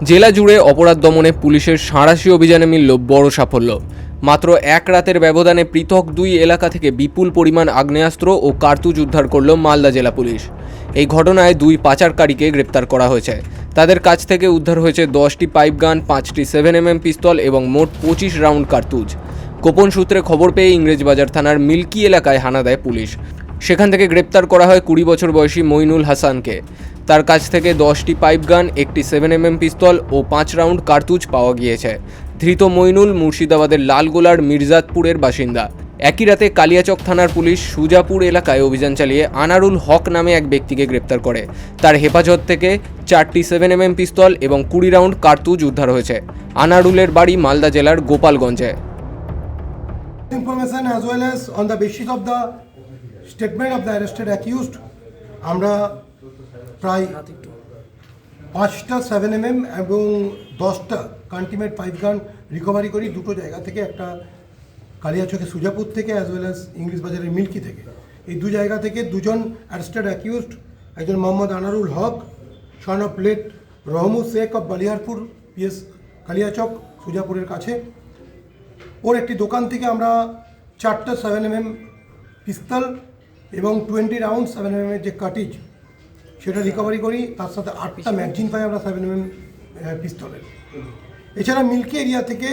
জেলা জুড়ে অপরাধ দমনে পুলিশের সাঁড়াশি অভিযানে মিলল বড় সাফল্য। মাত্র এক রাতের ব্যবধানে পৃথক দুই এলাকা থেকে বিপুল পরিমাণ আগ্নেয়াস্ত্র ও কার্তুজ উদ্ধার করল মালদা জেলা পুলিশ। এই ঘটনায় দুই পাচারকারীকে গ্রেপ্তার করা হয়েছে। তাদের কাছ থেকে উদ্ধার হয়েছে 10টি পাইপ গান, 5টি 7mm পিস্তল এবং মোট 25 রাউন্ড কার্তুজ। গোপন সূত্রে খবর পেয়ে ইংরেজবাজার থানার মিল্কি এলাকায় হানা দেয় পুলিশ। সেখান থেকে গ্রেপ্তার করা হয় 20 বছর বয়সী মইনুল হাসানকে। তার কাছ থেকে 10টি পাইপ গান, একটি 7mm পিস্তল ও 5 রাউন্ড কার্তুজ পাওয়া গিয়েছে। ধৃত মইনুল মুর্শিদাবাদের লালগোলার মির্জাতপুরের বাসিন্দা। একই রাতে কালিয়াচক থানার পুলিশ সুজাপুর এলাকায় অভিযান চালিয়ে আনারুল হক নামে এক ব্যক্তিকে গ্রেপ্তার করে। তার হেফাজত থেকে 4টি 7mm পিস্তল এবং 20 রাউন্ড কার্তুজ উদ্ধার হয়েছে। আনারুলের বাড়ি মালদা জেলার গোপালগঞ্জে। Information as well as on the basis of the statement of the arrested accused, আমরা প্রায় 5টা 7mm এবং 10টা কান্টিমেট পাইপ গান রিকভারি করি দুটো জায়গা থেকে, একটা কালিয়াচকে সুজাপুর থেকে অ্যাজ ওয়েল অ্যাজ ইংলিশ বাজারের মিল্কি থেকে। এই দু জায়গা থেকে দুজন অ্যারেস্টেড অ্যাকিউজড, একজন Mohammad Anarul Haque son of late Rahmud Sheikh of Baliyarpur PS Kaliachak সুজাপুরের কাছে, ওর একটি দোকান থেকে আমরা 4টা 7mm পিস্তল এবং 20 রাউন্ড 7mm যে কাটিজ সেটা রিকভারি করি। তার সাথে 8টা ম্যাগজিন পাই আমরা 7mm পিস্তলের। এছাড়া মিল্কি এরিয়া থেকে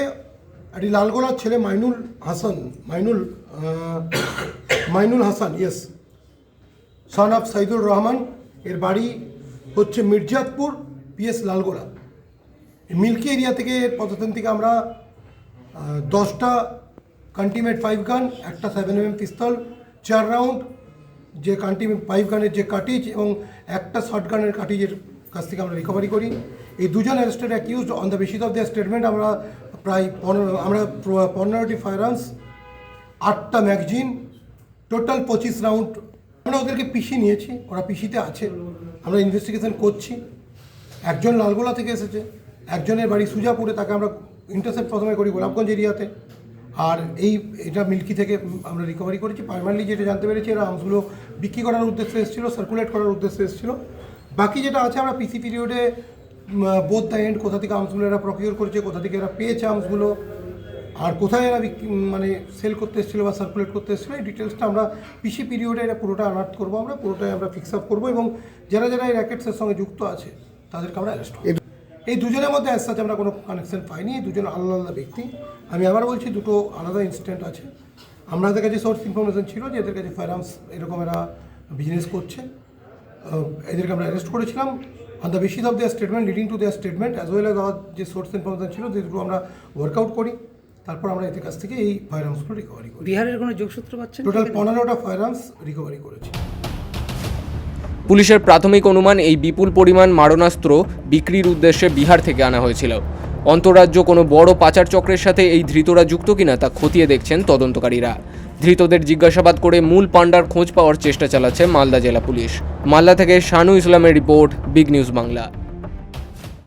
একটি লালগোলার ছেলে Mainul Hasan yes son of Saidur Rahman, এর বাড়ি হচ্ছে মির্জাতপুর পিএস লালগোলা। মিল্কি এরিয়া থেকে এর পদার্থন থেকে আমরা 10টা কান্টিমেট পাইপ গান, একটা 7mm পিস্তল, 4 রাউন্ড যে কান্টিমেট পাইপ গানের যে কাটিজ এবং একটা শর্ট গানের কাটিজের কাছ থেকে আমরা রিকভারি করি। এই দুজন arrested accused on the basis of their statement আমরা প্রায় 15টি ফায়ার আর্মস, 8টা ম্যাগজিন, টোটাল 25 রাউন্ড আমরা ওদেরকে পিসি নিয়েছি। ওরা পিসিতে আছে, আমরা ইনভেস্টিগেশন করছি। একজন লালগোলা থেকে এসেছে, একজনের বাড়ি সুজাপুরে, তাকে আমরা ইন্টারসেপ্ট প্রথমে করি গোলাপগঞ্জ এরিয়াতে, আর এটা মিল্কি থেকে আমরা রিকভারি করেছি। প্রাইমারলি যেটা জানতে পেরেছি এরা আর্মসগুলো বিক্রি করার উদ্দেশ্যে এসেছিলো, সার্কুলেট করার উদ্দেশ্যে এসেছিলো। বাকি যেটা আছে আমরা পিসি পিরিয়ডে বোথ দ্য এন্ড কোথা থেকে আর্মসগুলো এরা প্রকিউর করেছে, কোথা থেকে এরা পেয়েছে আর্মসগুলো, আর কোথায় এরা মানে সেল করতে এসেছিলো বা সার্কুলেট করতে এসেছিলো, এই ডিটেলসটা আমরা পিসি পিরিয়ডে এটা পুরোটা আনার্ট করবো, আমরা পুরোটাই আমরা ফিক্স আপ করবো এবং যারা যারা এই র্যাকেটসের সঙ্গে যুক্ত আছে তাদেরকে আমরা অ্যারেস্ট করবো। এই দুজনের মধ্যে অ্যাজ সাচ আমরা কোনো কানেকশন পাইনি। এই দুজন আলাদা আলাদা ব্যক্তি। আমি আবার বলছি, দুটো আলাদা ইনসিডেন্ট আছে। আমাদের কাছে সোর্স ইনফরমেশন ছিল যে এদের কাছে ফায়ার আর্মস এরকম এরা বিজনেস করছে। এদেরকে আমরা অ্যারেস্ট করেছিলাম on the basis of their statement, leading to their statement as well as our যে সোর্স ইনফরমেশন ছিল যেগুলো আমরা ওয়ার্কআউট করি। তারপর আমরা এদের কাছ থেকে এই ফায়ার আর্মসগুলো রিকভারি করি। বিহারের কোনো যোগসূত্র পাচ্ছেন? টোটাল 15টা ফায়ার আর্মস রিকভারি করেছি। পুলিশের প্রাথমিক অনুমান, এই বিপুল পরিমাণ মারণাস্ত্র বিক্রির উদ্দেশ্যে বিহার থেকে আনা হয়েছিল। অন্তরাজ্য কোনো বড় পাচার চক্রের সাথে এই ধৃতরা যুক্ত কিনা তা খতিয়ে দেখছেন তদন্তকারীরা। ধৃতদের জিজ্ঞাসাবাদ করে মূল পাণ্ডার খোঁজ পাওয়ার চেষ্টা চালাচ্ছে মালদা জেলা পুলিশ। মালদা থেকে শানু ইসলামের রিপোর্ট, বিগ নিউজ বাংলা।